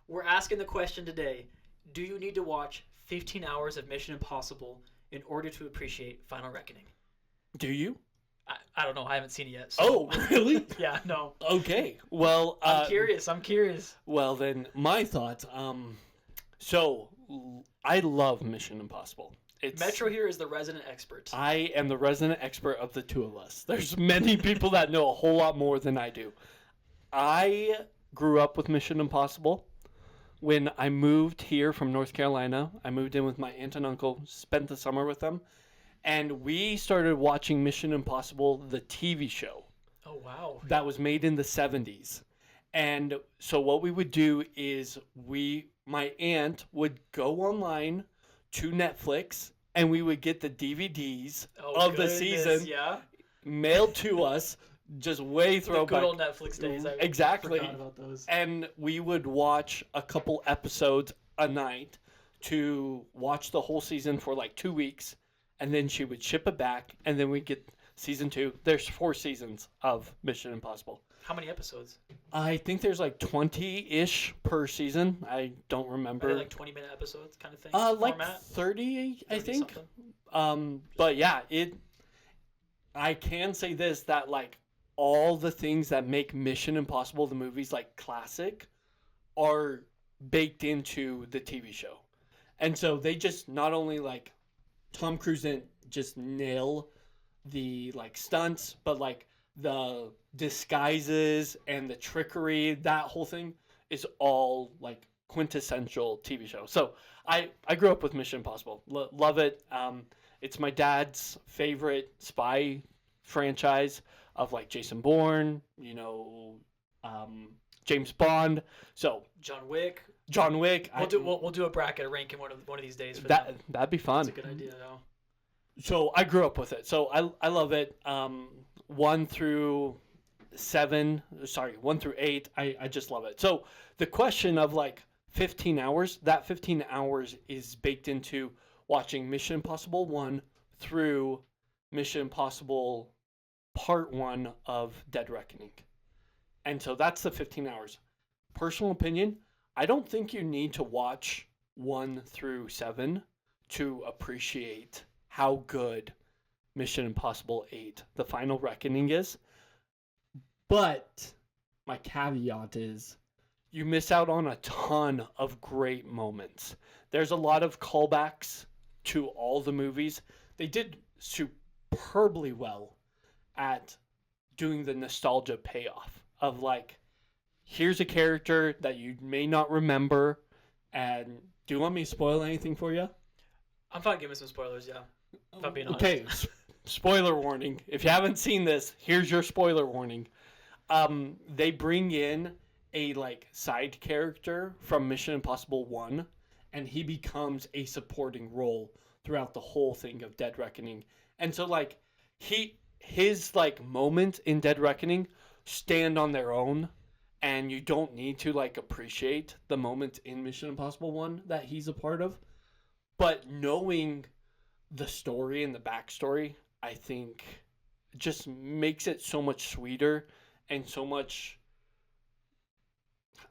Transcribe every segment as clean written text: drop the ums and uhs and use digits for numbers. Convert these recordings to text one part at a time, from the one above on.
We're asking the question today: do you need to watch 15 hours of Mission Impossible in order to appreciate Final Reckoning? Do you? I don't know. I haven't seen it yet. So. Oh, really? Yeah, no. Okay. Well, I'm curious. Well, then my thoughts. So I love Mission Impossible. Metro here is the resident expert. I am the resident expert of the two of us. There's many people that know a whole lot more than I do. I grew up with Mission Impossible. When I moved here from North Carolina, I moved in with my aunt and uncle, spent the summer with them, and we started watching Mission Impossible, the TV show. Oh, wow. That was made in the 70s. And so what we would do is my aunt would go online to Netflix and we would get the DVDs of the season mailed to us, just way throwback. The good old Netflix days. Exactly. I forgot about those. And we would watch a couple episodes a night to watch the whole season for like 2 weeks. And then she would ship it back and then we'd get season 2. There's 4 seasons of Mission Impossible. How many episodes? I think there's like 20-ish per season. I don't remember. Are they like 20-minute episodes kind of thing? Like format? 30, I think. Something? But yeah, I can say this, that like all the things that make Mission Impossible, the movies, like classic, are baked into the TV show. And so they just not only like Tom Cruise didn't just nail the like stunts, but like the disguises and the trickery, that whole thing is all like quintessential TV show. So I grew up with Mission Impossible. Love it. It's my dad's favorite spy franchise of like Jason Bourne, James Bond. So John Wick. We'll do a bracket, ranking one of these days for that. That'd be fun. That's a good idea, though. So I grew up with it. So I love it. 1 through 8. I just love it. So the question of like 15 hours, that 15 hours is baked into watching Mission Impossible 1 through Mission Impossible Part 1 of Dead Reckoning. And so that's the 15 hours. Personal opinion, I don't think you need to watch 1 through 7 to appreciate how good Mission Impossible 8, The Final Reckoning is. But my caveat is you miss out on a ton of great moments. There's a lot of callbacks to all the movies. They did superbly well at doing the nostalgia payoff of like, here's a character that you may not remember. And do you want me to spoil anything for you? I'm fine giving some spoilers, yeah. If I'm being honest. Okay, spoiler warning. If you haven't seen this, here's your spoiler warning. They bring in a like side character from Mission Impossible 1, and he becomes a supporting role throughout the whole thing of Dead Reckoning. And so like his like moments in Dead Reckoning stand on their own, and you don't need to like appreciate the moments in Mission Impossible 1 that he's a part of. But knowing the story and the backstory, I think, just makes it so much sweeter and so much,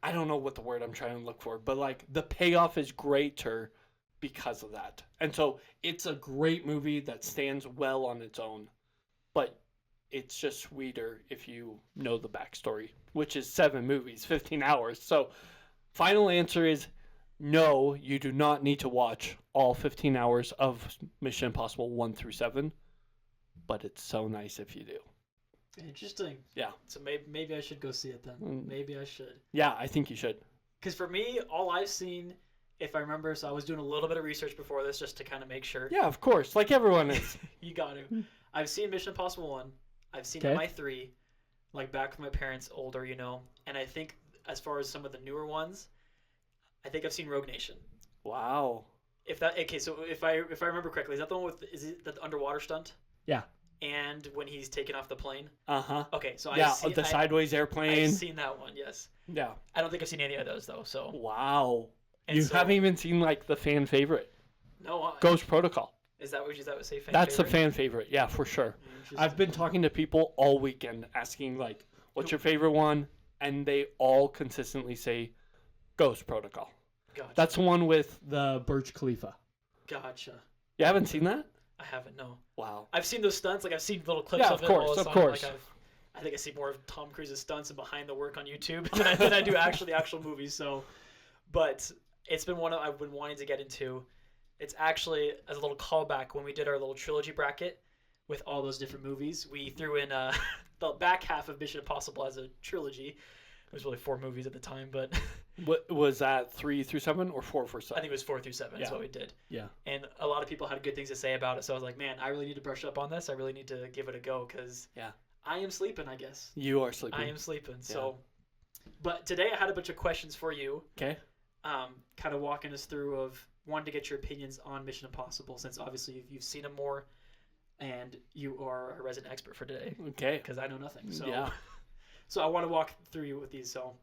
I don't know what the word I'm trying to look for, but like the payoff is greater because of that. And so it's a great movie that stands well on its own, but it's just sweeter if you know the backstory, which is 7 movies, 15 hours. So final answer is no, you do not need to watch all 15 hours of Mission Impossible 1 through 7, but it's so nice if you do. Interesting. Yeah. So maybe I should go see it then. Maybe I should. Yeah, I think you should. Because for me, all I've seen, if I remember, so I was doing a little bit of research before this just to kind of make sure. Yeah, of course. Like everyone is. You got to. I've seen Mission Impossible 1. I've seen MI3, like back with my parents older, And I think as far as some of the newer ones, I think I've seen Rogue Nation. Wow. So if I remember correctly, is that the one with the underwater stunt? Yeah. And when he's taking off the plane? Uh-huh. Okay, so the sideways airplane. I've seen that one, yes. Yeah. I don't think I've seen any of those though, so. Wow. You haven't even seen like the fan favorite. No. Ghost Protocol. Is that what you say fan That's favorite? the fan favorite. Yeah, for sure. I've been talking to people all weekend asking like, what's your favorite one? And they all consistently say Ghost Protocol. Gotcha. That's the one with the Burj Khalifa. Gotcha. You haven't seen that? I haven't, no. Wow. I've seen those stunts. Like, I've seen little clips of it. Of course. Like, I think I see more of Tom Cruise's stunts and behind the work on YouTube than I do the actual movies. So, but it's been one I've been wanting to get into. It's actually, as a little callback, when we did our little trilogy bracket with all those different movies, we threw in the back half of Mission Impossible as a trilogy. It was really 4 movies at the time, but... What was that, 3 through 7 or 4 through 7? I think it was 4 through 7 is what we did. Yeah. And a lot of people had good things to say about it, so I was like, man, I really need to brush up on this. I really need to give it a go, because I am sleeping, I guess. You are sleeping. I am sleeping, so... But today I had a bunch of questions for you. Okay. Kind of walking us through of wanting to get your opinions on Mission Impossible, since obviously you've seen them more, and you are a resident expert for today. Okay. Because I know nothing, so... So I want to walk through you with these, so...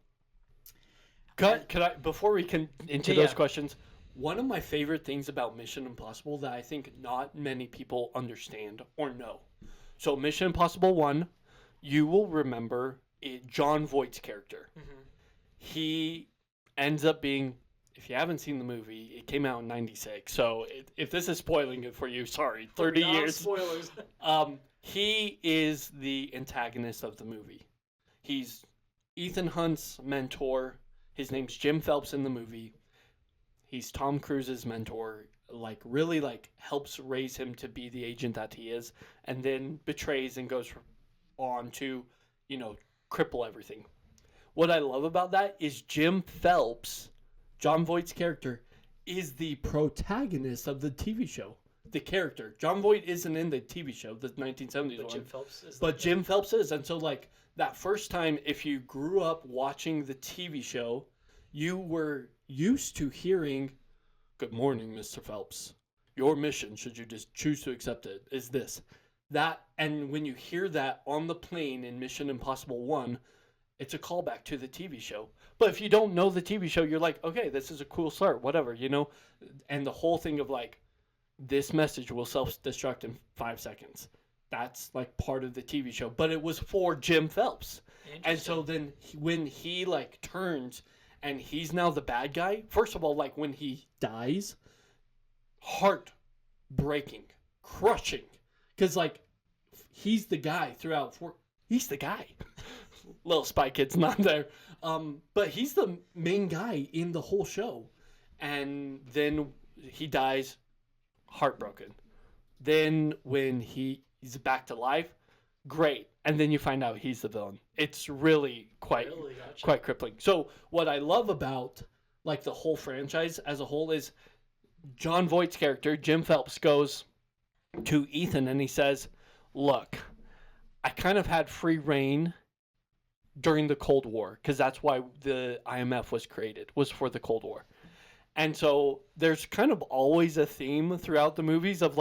Could I, before we can into those questions, one of my favorite things about Mission Impossible that I think not many people understand or know. So Mission Impossible 1, you will remember John Voight's character. Mm-hmm. He ends up being, if you haven't seen the movie, it came out in 96. So if this is spoiling it for you, sorry, 30 years. Spoilers. He is the antagonist of the movie. He's Ethan Hunt's mentor. His name's Jim Phelps in the movie. He's Tom Cruise's mentor. Really helps raise him to be the agent that he is, and then betrays and goes on to, cripple everything. What I love about that is Jim Phelps, John Voight's character, is the protagonist of the TV show. The character. John Voight isn't in the TV show, the 1970s one. Jim Phelps is. But Jim Phelps is. And so, that first time, if you grew up watching the TV show, you were used to hearing, "Good morning, Mr. Phelps. Your mission, should you just choose to accept it, is this." And when you hear that on the plane in Mission Impossible 1, it's a callback to the TV show. But if you don't know the TV show, you're like, okay, this is a cool start, whatever, And the whole thing of this message will self-destruct in 5 seconds. That's part of the TV show, but it was for Jim Phelps. And so then when he turns and he's now the bad guy, first of all, when he dies, heart-breaking, crushing, because he's the guy throughout. He's the guy. Little Spy Kid's not there, but he's the main guy in the whole show, and then he dies, heartbroken. Then when he's back to life, great. And then you find out he's the villain. It's really quite crippling. So what I love about the whole franchise as a whole is John Voight's character, Jim Phelps, goes to Ethan and he says, "Look, I kind of had free reign during the Cold War, because that's why the IMF was created, was for the Cold War." And so there's kind of always a theme throughout the movies of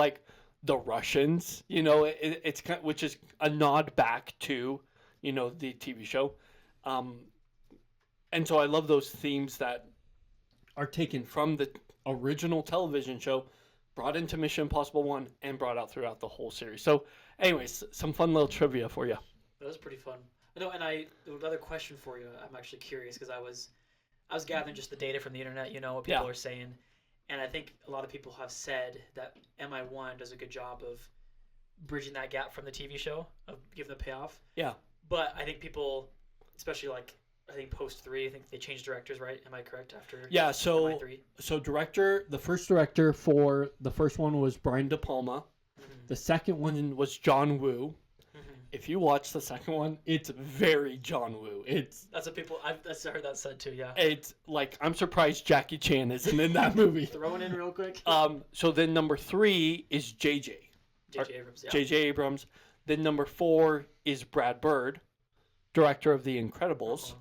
the Russians, it's kind of, which is a nod back to, the TV show. And so I love those themes that are taken from the original television show, brought into Mission Impossible 1, and brought out throughout the whole series. So anyways, some fun little trivia for you. That was pretty fun. No, and another question for you. I'm actually curious because I was gathering just the data from the internet, what people are saying. And I think a lot of people have said that MI1 does a good job of bridging that gap from the TV show, of giving the payoff. Yeah. But I think people, especially post 3, I think they changed directors, right? Am I correct after? Yeah. So the first director for the first one was Brian De Palma. Mm-hmm. The second one was John Woo. If you watch the second one, it's very John Woo. That's what people I've heard that said too. Yeah. It's I'm surprised Jackie Chan isn't in that movie. Throw it in real quick. So then number 3 is JJ Abrams. Yeah. JJ Abrams. Then number 4 is Brad Bird, director of The Incredibles,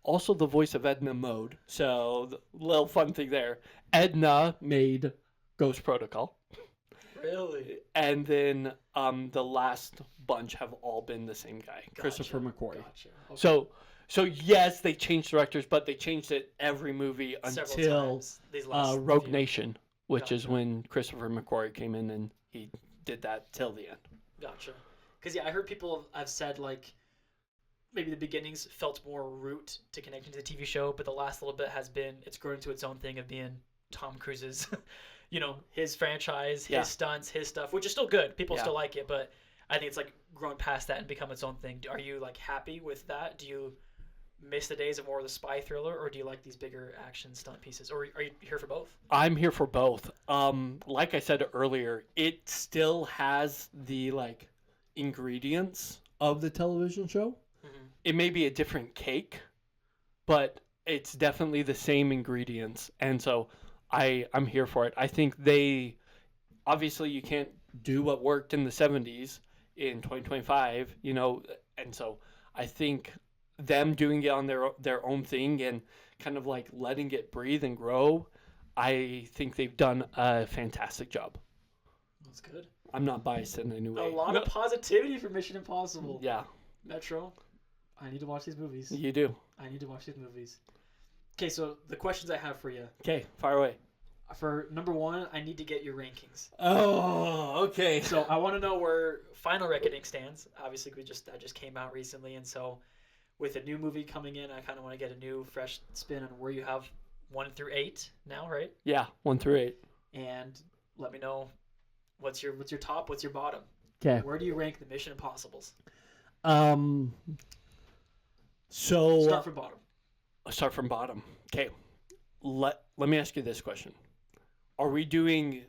also the voice of Edna Mode. So the little fun thing there. Edna made Ghost Protocol. Really? And then the last bunch have all been the same guy, Christopher McQuarrie. Gotcha. Okay. So yes, they changed directors, but they changed it every movie until Rogue Nation, which is when Christopher McQuarrie came in and he did that till the end. Gotcha. Because I heard people have said maybe the beginnings felt more root to connecting to the TV show, but the last little bit has been it's grown into its own thing of being Tom Cruise's, his franchise, his stunts, his stuff, which is still good. People still like it, but I think it's like grown past that and become its own thing. Are you like happy with that? Do you miss the days of more of the spy thriller, or do you like these bigger action stunt pieces, or are you here for both? I'm here for both. Like I said earlier, it still has the like ingredients of the television show. Mm-hmm. It may be a different cake, but it's definitely the same ingredients, and so I'm here for it. I think obviously you can't do what worked in the 70s in 2025, and so I think them doing it on their own thing and kind of like letting it breathe and grow, I think they've done a fantastic job. That's good. I'm not biased in any way. A lot of positivity for Mission Impossible. Yeah. Metro, I need to watch these movies. You do. I need to watch these movies. Okay, so the questions I have for you. Okay, fire away. For number 1, I need to get your rankings. Oh, okay. So I want to know where Final Reckoning stands. Obviously, that just came out recently, and so with a new movie coming in, I kind of want to get a new, fresh spin on where you have 1 through 8 now, right? Yeah, 1 through 8. And let me know what's your top, what's your bottom. Okay. Where do you rank the Mission Impossibles? So start from bottom. Start from bottom. Okay. Let me ask you this question. Are we doing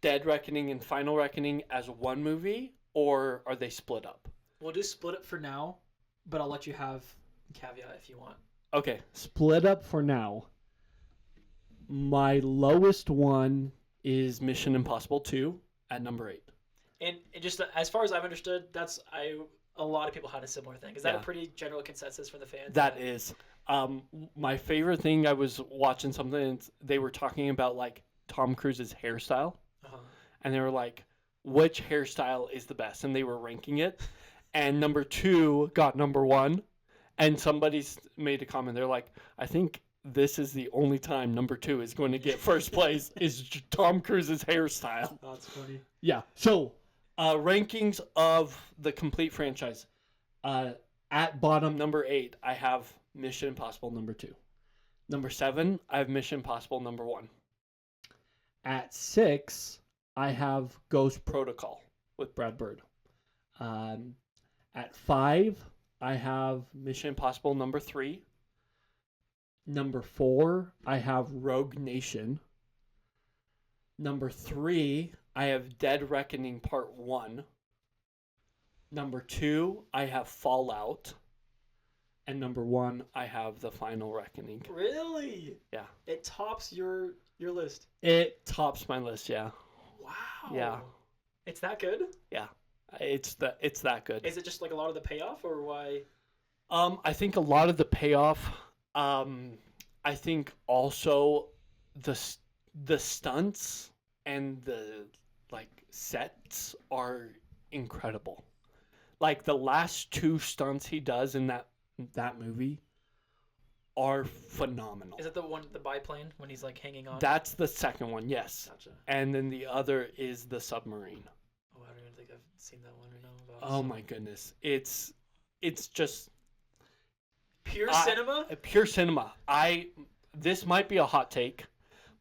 Dead Reckoning and Final Reckoning as one movie, or are they split up? We'll do split up for now, but I'll let you have a caveat if you want. Okay. Split up for now. My lowest one is Mission Impossible 2 at number 8. And just as far as I've understood, a lot of people had a similar thing. Is that a pretty general consensus for the fans? That is. My favorite thing, I was watching something and they were talking about like Tom Cruise's hairstyle. Uh-huh. And they were like, which hairstyle is the best? And they were ranking it. And number 2 got number 1. And somebody's made a comment. They're like, I think this is the only time number 2 is going to get first place is Tom Cruise's hairstyle. That's funny. Yeah. So, rankings of the complete franchise. At bottom, number 8, I have Mission Impossible number 2. Number 7, I have Mission Impossible number 1. At 6, I have Ghost Protocol with Brad Bird. At 5, I have Mission Impossible number 3. Number 4, I have Rogue Nation. Number 3, I have Dead Reckoning Part 1. Number 2, I have Fallout. And number 1, I have The Final Reckoning. Really? Yeah. It tops your list. It tops my list, yeah. Wow. Yeah. It's that good? Yeah. It's that good. Is it just like a lot of the payoff, or why? I think a lot of the payoff. I think also the stunts and the like sets are incredible. Like the last 2 stunts he does in that movie are phenomenal. Is it the biplane when he's like hanging on? That's the second one, yes. Gotcha. And then the other is the submarine. Oh, I don't even think I've seen that one or know about it. Oh my goodness. It's just pure cinema? Pure cinema. This might be a hot take,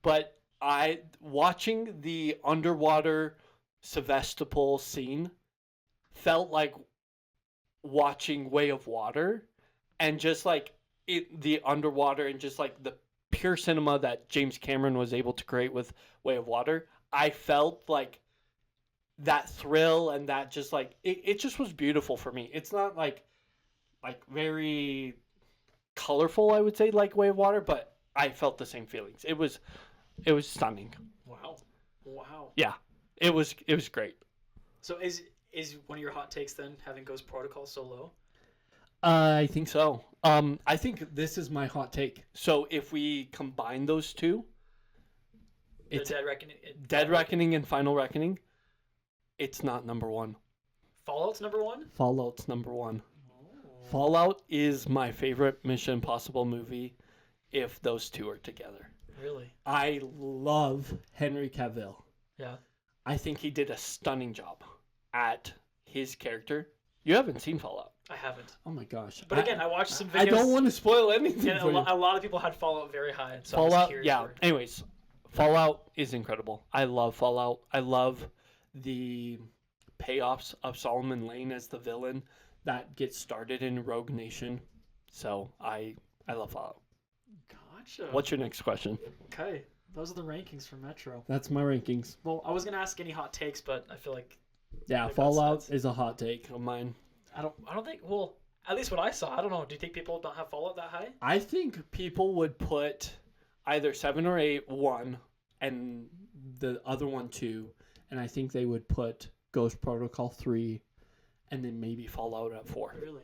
but watching the underwater Sevastopol scene felt like watching Way of Water, and just like the underwater and just like the pure cinema that James Cameron was able to create with Way of Water. I felt like that thrill and that just like it just was beautiful for me. It's not like very colorful, I would say, like Way of Water, but I felt the same feelings. It was stunning. Wow. Yeah. It was great. So is one of your hot takes then having Ghost Protocol so low? I think so. I think this is my hot take. So if we combine those two, it's Dead Reckoning and Final Reckoning. It's not number 1. Fallout's number 1? Fallout's number 1. Oh. Fallout is my favorite Mission Impossible movie if those 2 are together. Really? I love Henry Cavill. Yeah. I think he did a stunning job at his character. You haven't seen Fallout. I haven't. Oh my gosh! But again, I watched some videos. I don't want to spoil anything. And For a lot of people had Fallout very high. So Fallout, I was curious yeah. Anyways, Fallout is incredible. I love Fallout. I love the payoffs of Solomon Lane as the villain that gets started in Rogue Nation. So I love Fallout. Gotcha. What's your next question? Okay, those are the rankings for Metro. That's my rankings. Well, I was gonna ask any hot takes, but I feel like Fallout is a hot take of mine. I don't think. Well, at least what I saw. I don't know. Do you think people don't have Fallout that high? I think people would put either 7 or 8 1 and the other one 2, and I think they would put Ghost Protocol 3 and then maybe Fallout at 4. Really?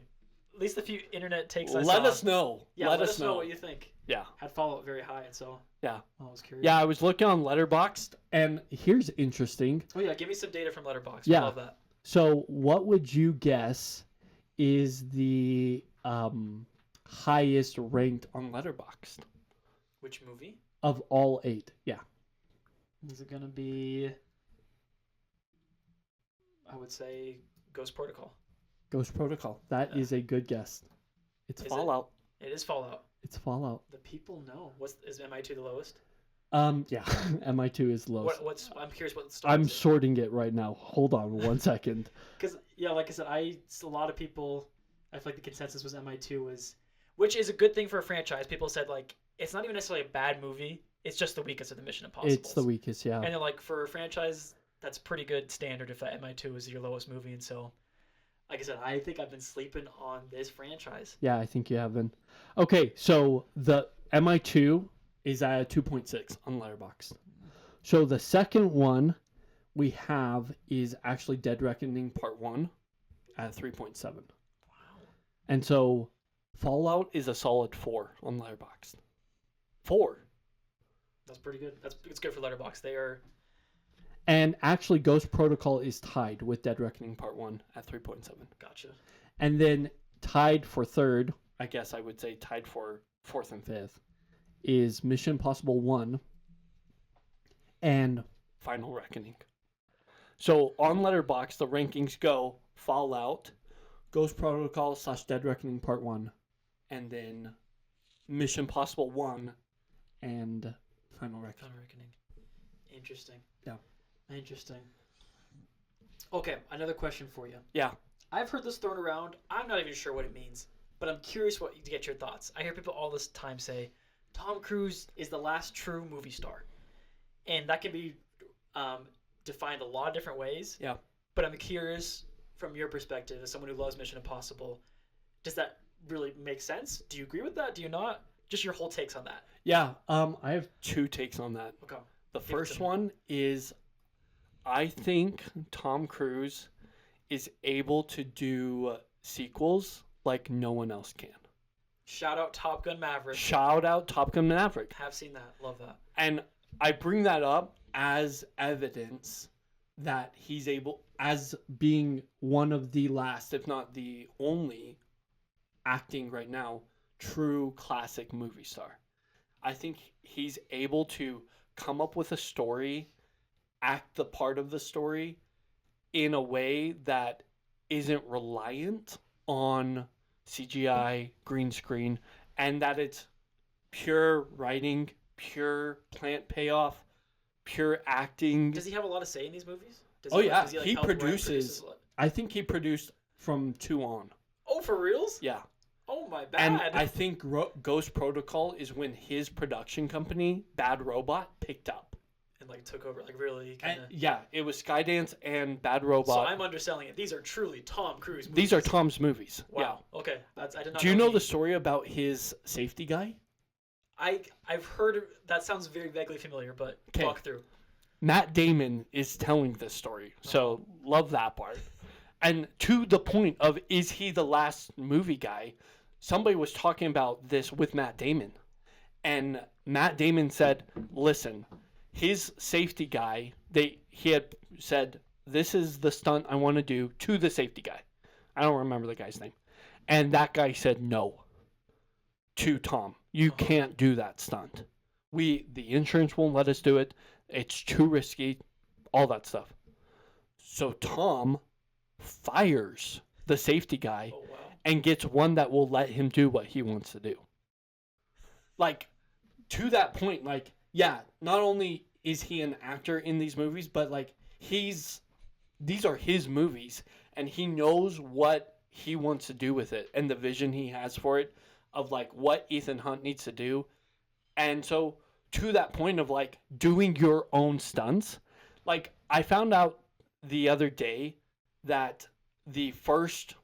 At least a few internet takes I Let saw. us know. Yeah, let us know what you think. Yeah. Had Fallout very high, and so yeah. I was curious. Yeah, I was looking on Letterboxd, and here's interesting. Oh yeah, give me some data from Letterboxd. Yeah. I love that. So, what would you guess is the highest ranked on Letterboxd Which movie? of all 8? Yeah. Is it gonna be? I would say Ghost Protocol. Ghost Protocol. That is a good guess. It's Is Fallout. It is Fallout. It's Fallout. The people know. Is MI2 the lowest? Yeah. MI2 is lowest. I'm curious what the story I'm is. sorting it right now. Hold on 1 second. Because yeah, like I said, a lot of people. I feel like the consensus was MI2 was, which is a good thing for a franchise. People said like it's not even necessarily a bad movie. It's just the weakest of the Mission Impossible. It's the weakest, yeah. And then like for a franchise, that's pretty good standard if that MI2 is your lowest movie. And so, like I said, I think I've been sleeping on this franchise. Yeah, I think you have been. Okay, so the MI2 is at a 2.6 on Letterboxd. So the second one we have is actually Dead Reckoning Part 1 at 3.7. Wow. And so Fallout is a solid 4 on Letterboxd. 4. That's pretty good. It's good for Letterboxd. They are. And actually Ghost Protocol is tied with Dead Reckoning Part 1 at 3.7. Gotcha. And then tied for third, I guess I would say tied for fourth and fifth, is Mission Impossible 1 and Final Reckoning. So on Letterboxd, the rankings go Fallout, Ghost Protocol / Dead Reckoning Part 1, and then Mission Impossible 1 and Final Reckoning. Interesting. Yeah. Interesting. Okay, another question for you. Yeah. I've heard this thrown around. I'm not even sure what it means, but I'm curious to get your thoughts. I hear people all this time say, Tom Cruise is the last true movie star. And that can be defined a lot of different ways. Yeah. But I'm curious, from your perspective, as someone who loves Mission Impossible, does that really make sense? Do you agree with that? Do you not? Just your whole takes on that. Yeah, I have 2 takes on that. Okay. The first one is I think Tom Cruise is able to do sequels like no one else can. Shout out Top Gun Maverick. Shout out Top Gun Maverick. Have seen that. Love that. And I bring that up as evidence that he's able, as being one of the last, if not the only, acting right now, true classic movie star. I think he's able to come up with a story, act the part of the story in a way that isn't reliant on CGI, green screen, and that it's pure writing, pure plant payoff, pure acting. Does he have a lot of say in these movies? Does he he help write, produces. I think he produced from 2 on. Oh, for reals? Yeah. Oh, my bad. And I think Ghost Protocol is when his production company, Bad Robot, picked up. And like took over, like really kind of. Yeah, it was Skydance and Bad Robot. So I'm underselling it. These are truly Tom Cruise movies. These are Tom's movies. Wow. Yeah. Okay. I did not. Do you know the story about his safety guy? I've heard that sounds very vaguely familiar, but walk through. Matt Damon is telling this story, so love that part. And to the point of, is he the last movie guy? Somebody was talking about this with Matt Damon. And Matt Damon said, listen, his safety guy, he had said, this is the stunt I want to do to the safety guy. I don't remember the guy's name. And that guy said no to Tom. You can't do that stunt. The insurance won't let us do it. It's too risky, all that stuff. So Tom fires the safety guy and gets one that will let him do what he wants to do. Like, to that point, like, yeah, not only is he an actor in these movies, but like these are his movies, and he knows what he wants to do with it and the vision he has for it of like what Ethan Hunt needs to do. And so to that point of like doing your own stunts, like I found out the other day that the first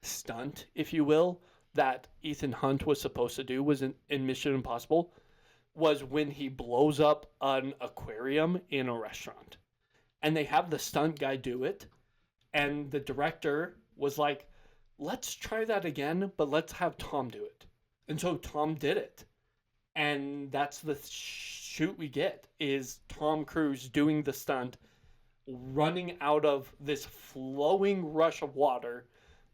stunt, if you will, that Ethan Hunt was supposed to do was in Mission Impossible was when he blows up an aquarium in a restaurant. And they have the stunt guy do it. And the director was like, let's try that again, but let's have Tom do it. And so Tom did it. And that's the shoot we get, is Tom Cruise doing the stunt, running out of this flowing rush of water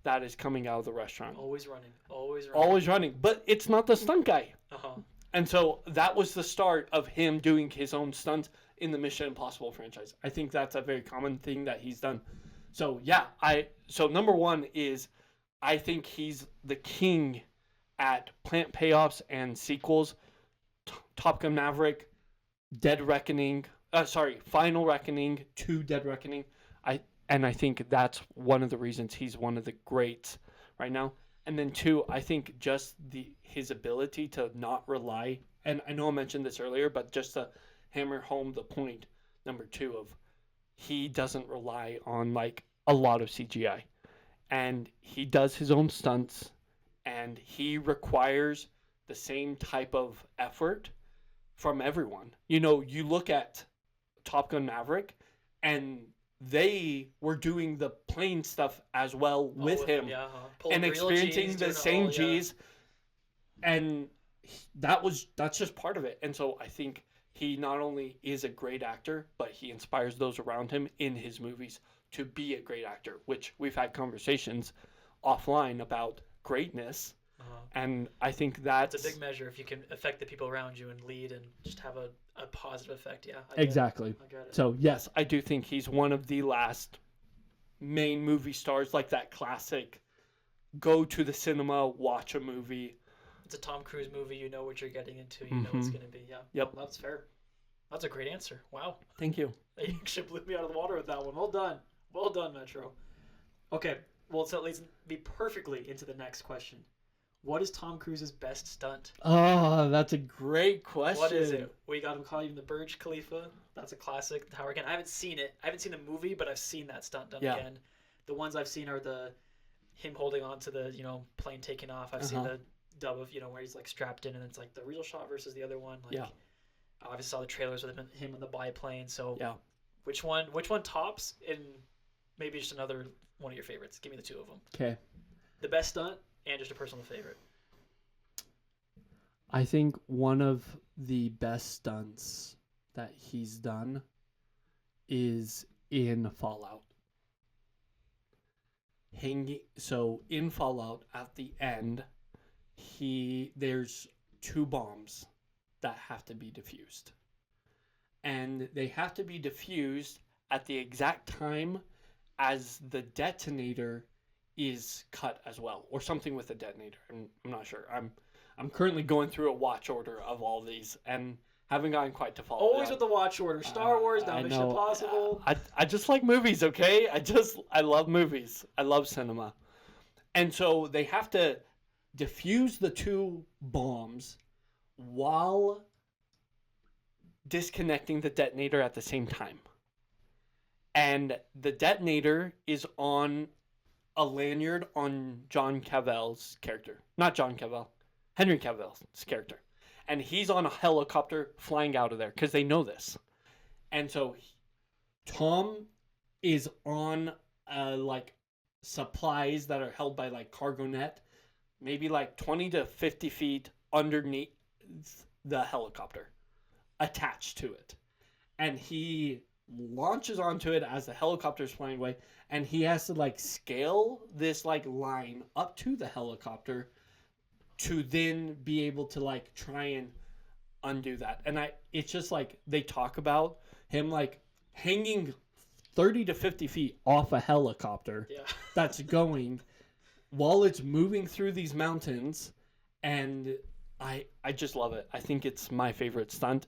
that is coming out of the restaurant. Always running. Always running. But it's not the stunt guy. Uh-huh. And so that was the start of him doing his own stunts in the Mission Impossible franchise. I think that's a very common thing that he's done. So yeah, so number one is I think he's the king at plant payoffs and sequels. Top Gun Maverick, Final Reckoning to Dead Reckoning. I think that's one of the reasons he's one of the greats right now. And then two, I think just his ability to not rely, and I know I mentioned this earlier, but just to hammer home the point, number two, of he doesn't rely on like a lot of CGI. And he does his own stunts, and he requires the same type of effort from everyone. You know, you look at Top Gun Maverick, and they were doing the plane stuff as well with him, and experiencing the same G's, and that's just part of it. And so I think he not only is a great actor, but he inspires those around him in his movies to be a great actor, which we've had conversations offline about greatness. And I think that's a big measure if you can affect the people around you and lead and just have a positive effect. Yeah, exactly. I get it. So yes, I do think he's one of the last main movie stars, like that classic go to the cinema, watch a movie. It's a Tom Cruise movie, you know what you're getting into, you know it's going to be. Yeah. Yep. Well, that's fair. That's a great answer. Wow. Thank you. You actually blew me out of the water with that one. Well done, Metro. Okay, well, so that leads me perfectly into the next question. What is Tom Cruise's best stunt? Oh, that's a great question. What is it? We got him calling him the Burj Khalifa. That's a classic. The Tower again. I haven't seen it. I haven't seen the movie, but I've seen that stunt done again. The ones I've seen are him holding on to the plane taking off. I've seen the dub of where he's like strapped in, and it's like the real shot versus the other one. Like, I obviously saw the trailers with him on the biplane. So which one tops? In maybe just another one of your favorites. Give me the two of them. Okay. The best stunt. And just a personal favorite. I think one of the best stunts that he's done is in Fallout. So in Fallout, at the end, there's two bombs that have to be defused. And they have to be defused at the exact time as the detonator is cut as well, or something with a detonator. I'm not sure. I'm currently going through a watch order of all these and haven't gotten quite to follow. Always with the watch order. Star Wars, now Mission Impossible. I just like movies, okay? I love movies. I love cinema. And so they have to defuse the two bombs while disconnecting the detonator at the same time. And the detonator is on a lanyard on John Cavill's character. Not John Cavill. Henry Cavill's character. And he's on a helicopter flying out of there because they know this. And so Tom is on like supplies that are held by like cargo net, maybe like 20 to 50 feet underneath the helicopter, attached to it. And he launches onto it as the helicopter is flying away, and he has to like scale this like line up to the helicopter to then be able to like try and undo that. And it's just like they talk about him like hanging 30 to 50 feet off a helicopter that's going, while it's moving through these mountains, and I just love it. I think it's my favorite stunt.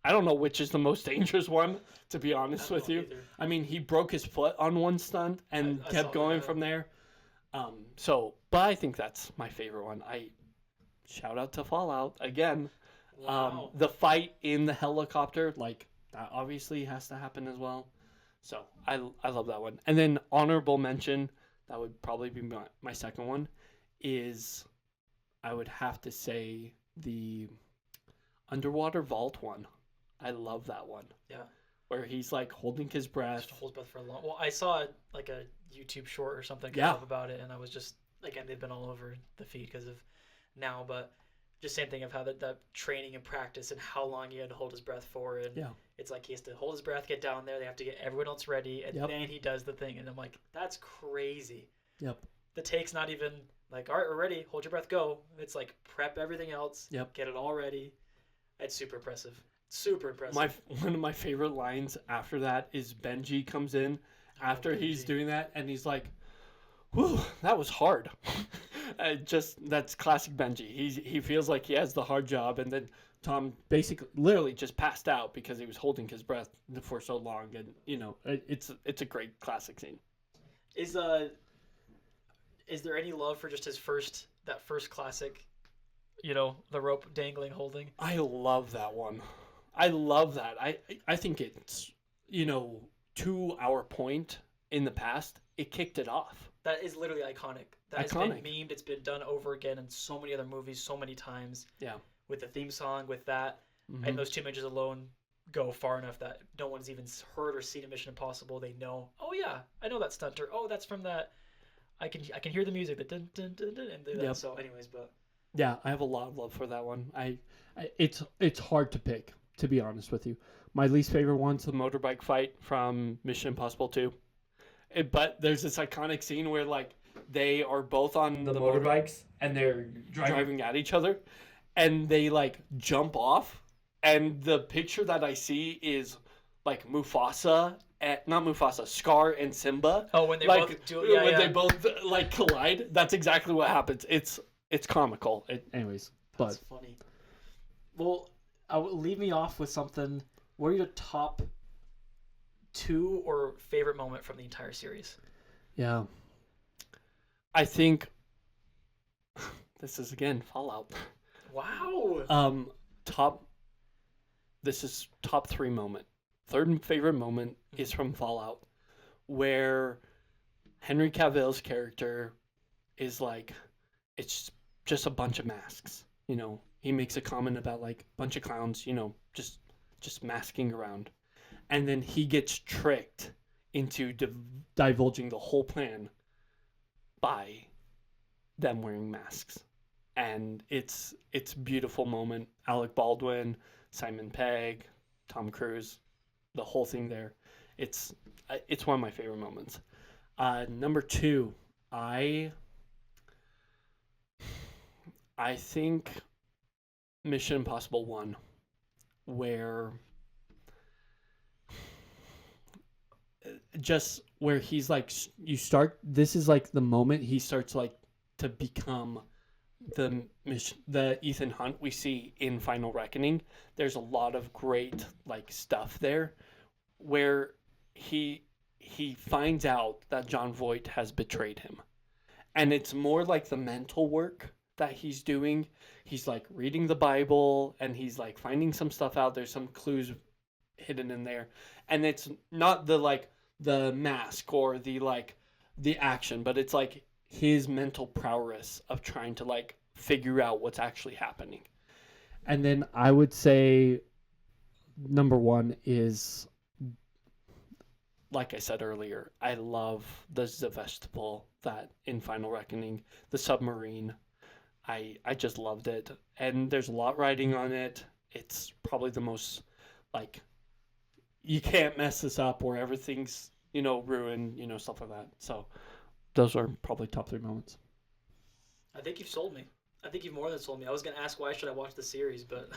I don't know which is the most dangerous one, to be honest with you. Either. I mean, he broke his foot on one stunt and I kept saw going that. from there. But I think that's my favorite one. I shout out to Fallout again. Wow. The fight in the helicopter, like that, obviously has to happen as well. So I love that one. And then honorable mention, that would probably be my second one, is I would have to say the underwater vault one. I love that one. Yeah. Where he's like holding his breath. Just holds breath for a long. Well, I saw like a YouTube short or something about it, and I was just again they've been all over the feed because of now, but just same thing of how that training and practice and how long he had to hold his breath for, and it's like he has to hold his breath, get down there. They have to get everyone else ready, and then he does the thing, and I'm like, that's crazy. Yep. The take's not even like, all right, we're ready. Hold your breath, go. It's like prep everything else. Yep. Get it all ready. It's super impressive. Super impressive. One of my favorite lines after that is Benji comes in after he's doing that, and he's like, "Whew, that was hard." That's classic Benji. He feels like he has the hard job, and then Tom basically literally just passed out because he was holding his breath for so long, and it's a great classic scene. Is there any love for just his first classic, the rope dangling holding? I love that one. I love that. I think it's, to our point in the past, it kicked it off. That is literally iconic. That has been memed. It's been done over again in so many other movies, so many times. Yeah. With the theme song, with that. Mm-hmm. And those two images alone go far enough that no one's even heard or seen a Mission Impossible. They know, oh yeah, I know that stunter. Oh, that's from that. I can hear the music, the dun dun dun dun, and that. So anyways, but yeah, I have a lot of love for that one. It's hard to pick, to be honest with you. My least favorite one's the motorbike fight from Mission Impossible 2. But there's this iconic scene where like they are both on the motorbikes and they're driving at each other, and they like jump off, and the picture that I see is like not Mufasa, Scar and Simba. Oh, when they like, both do it, they both like collide. That's exactly what happens. It's comical. Anyways, that's funny. Well, leave me off with something. What are your top 2 or favorite moment from the entire series? Yeah, I think this is again Fallout. Wow. This is top 3 moment. Third favorite moment is from Fallout, where Henry Cavill's character is like, it's just a bunch of masks. He makes a comment about like a bunch of clowns, just masking around. And then he gets tricked into divulging the whole plan by them wearing masks. And it's a beautiful moment. Alec Baldwin, Simon Pegg, Tom Cruise, the whole thing there. It's one of my favorite moments. Number 2, I think Mission Impossible 1, where he's like, this is like the moment he starts like to become the Ethan Hunt we see in Final Reckoning. There's a lot of great like stuff there where he finds out that John Voight has betrayed him, and it's more like the mental work that he's doing. He's like reading the Bible, and he's like finding some stuff out. There's some clues hidden in there, and it's not the mask or the action, but it's like his mental prowess of trying to like figure out what's actually happening. And then I would say number 1 is, like I said earlier, I love the Sevastopol that in Final Reckoning, the submarine. I just loved it. And there's a lot riding on it. It's probably the most like, you can't mess this up, where everything's, ruined, stuff like that. So those are probably top 3 moments. I think you've sold me. I think you've more than sold me. I was going to ask why should I watch the series, but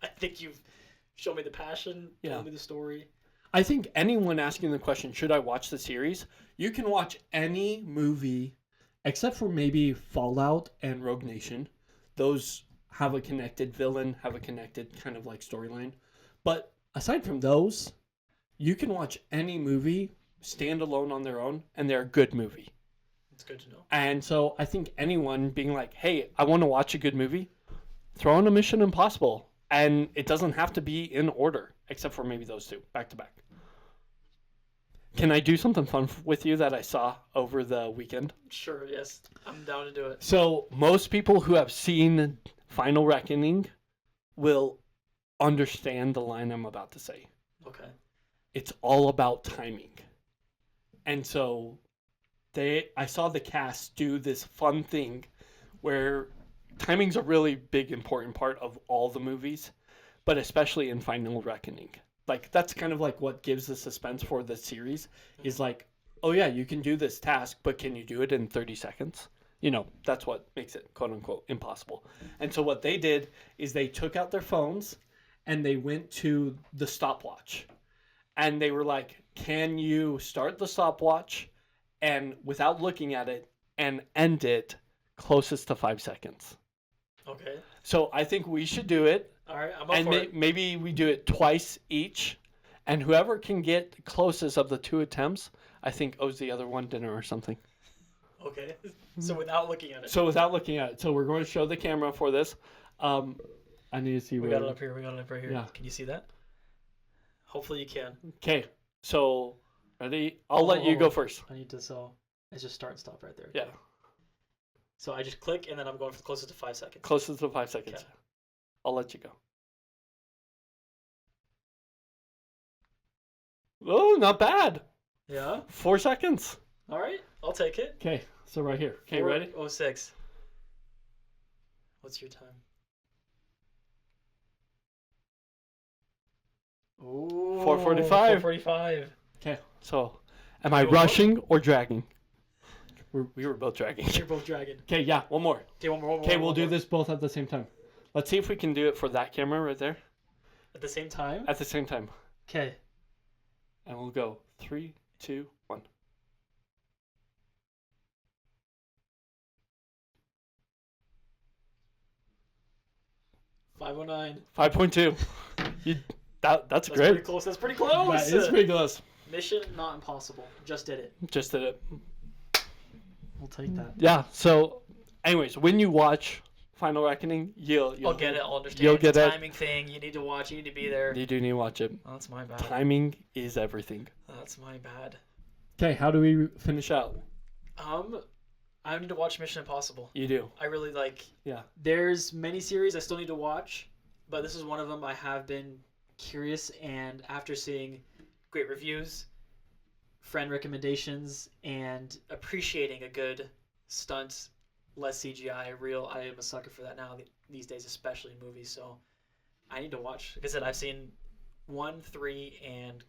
I think you've shown me the passion, told me the story. I think anyone asking the question, should I watch the series? You can watch any movie except for maybe Fallout and Rogue Nation, those have a connected villain, have a connected kind of like storyline. But aside from those, you can watch any movie stand alone on their own, and they're a good movie. It's good to know. And so I think anyone being like, hey, I want to watch a good movie, throw on a Mission Impossible. And it doesn't have to be in order, except for maybe those two, back to back. Can I do something fun with you that I saw over the weekend? Sure, yes. I'm down to do it. So most people who have seen Final Reckoning will understand the line I'm about to say. Okay. It's all about timing. And so I saw the cast do this fun thing where timing's a really big, important part of all the movies, but especially in Final Reckoning. Like, that's kind of like what gives the suspense for the series is like, oh yeah, you can do this task, but can you do it in 30 seconds? You know, that's what makes it, quote unquote, impossible. And so what they did is they took out their phones and they went to the stopwatch. And they were like, can you start the stopwatch and without looking at it and end it closest to 5 seconds? Okay. So I think we should do it. All right, I'm up for it. Maybe we do it twice each. And whoever can get closest of the two attempts, I think owes the other one dinner or something. Okay. So without looking at it. So without looking at it. So we're going to show the camera for this. I need to see We got it up here. We got it up right here. Yeah. Can you see that? Hopefully you can. Okay. So, ready? I'll let you go first. I need to, it's just start and stop right there. Yeah. So I just click, and then I'm going for closest to 5 seconds. Closest to 5 seconds. Okay. I'll let you go. Oh, not bad. Yeah? 4 seconds. All right, I'll take it. Okay, so right here. Okay, ready? 4:06. What's your time? Ooh, 4:45. 4:45. Okay, so am I rushing or dragging? We were both dragging. You're both dragging. Okay, yeah, one more. Okay, one more. Okay, we'll do this both at the same time. Let's see if we can do it for that camera right there. At the same time? At the same time. Okay. And we'll go 3, 2, 1. 5:09. 5.2. That's great. Pretty close. That's pretty close. That is pretty close. Mission not impossible. Just did it. Just did it. We'll take that. Yeah. So, anyways, when you watch Final Reckoning, you'll I'll get it. I'll understand. You'll It's get a it. timing thing. You need to watch. You need to be there. You do need to watch it. Oh, that's my bad. Timing is everything. That's my bad. Okay, how do we finish out? I need to watch Mission Impossible. You do. I really like. Yeah. There's many series I still need to watch, but this is one of them. I have been curious, and after seeing great reviews, friend recommendations, and appreciating a good stunt, less CGI, real, I am a sucker for that now these days, especially in movies. So I need to watch. Like I said, I've seen 1, 3, and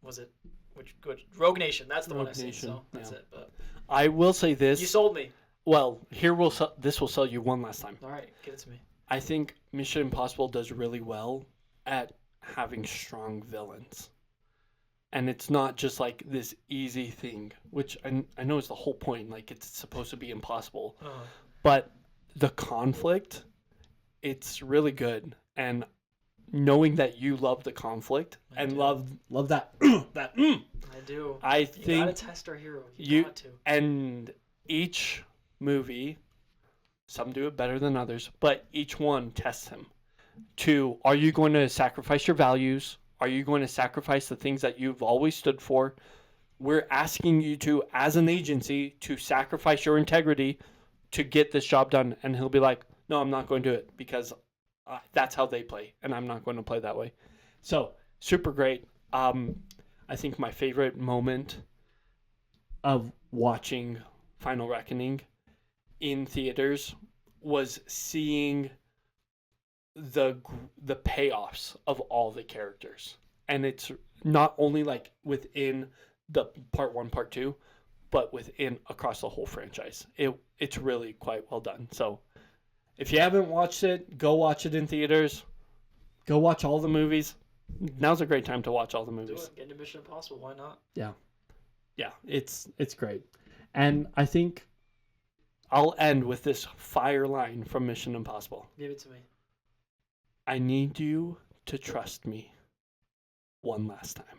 was it which Rogue Nation? That's the one I've seen. So that's it. But I will say this. you sold me. Well, this will sell you one last time. All right, give it to me. I think Mission Impossible does really well at having strong villains. And it's not just like this easy thing, which I know is the whole point. Like, it's supposed to be impossible. But the conflict, it's really good. And knowing that you love the conflict love that I do. I You think gotta test our hero. You got to. and each movie, some do it better than others, but each one tests him to, are you going to sacrifice your values? Are you going to sacrifice the things that you've always stood for? We're asking you to, as an agency, to sacrifice your integrity to get this job done. And he'll be like, no, I'm not going to do it because that's how they play, and I'm not going to play that way. So, super great. I think my favorite moment of watching Final Reckoning in theaters was seeing the payoffs of all the characters. And it's not only like within the part 1, part 2, but within across the whole franchise. It's really quite well done. So, if you haven't watched it, go watch it in theaters. Go watch all the movies. Now's a great time to watch all the movies. Do it. Get into Mission Impossible. Why not? Yeah. Yeah, it's great. And I think I'll end with this fire line from Mission Impossible. Give it to me. I need you to trust me one last time.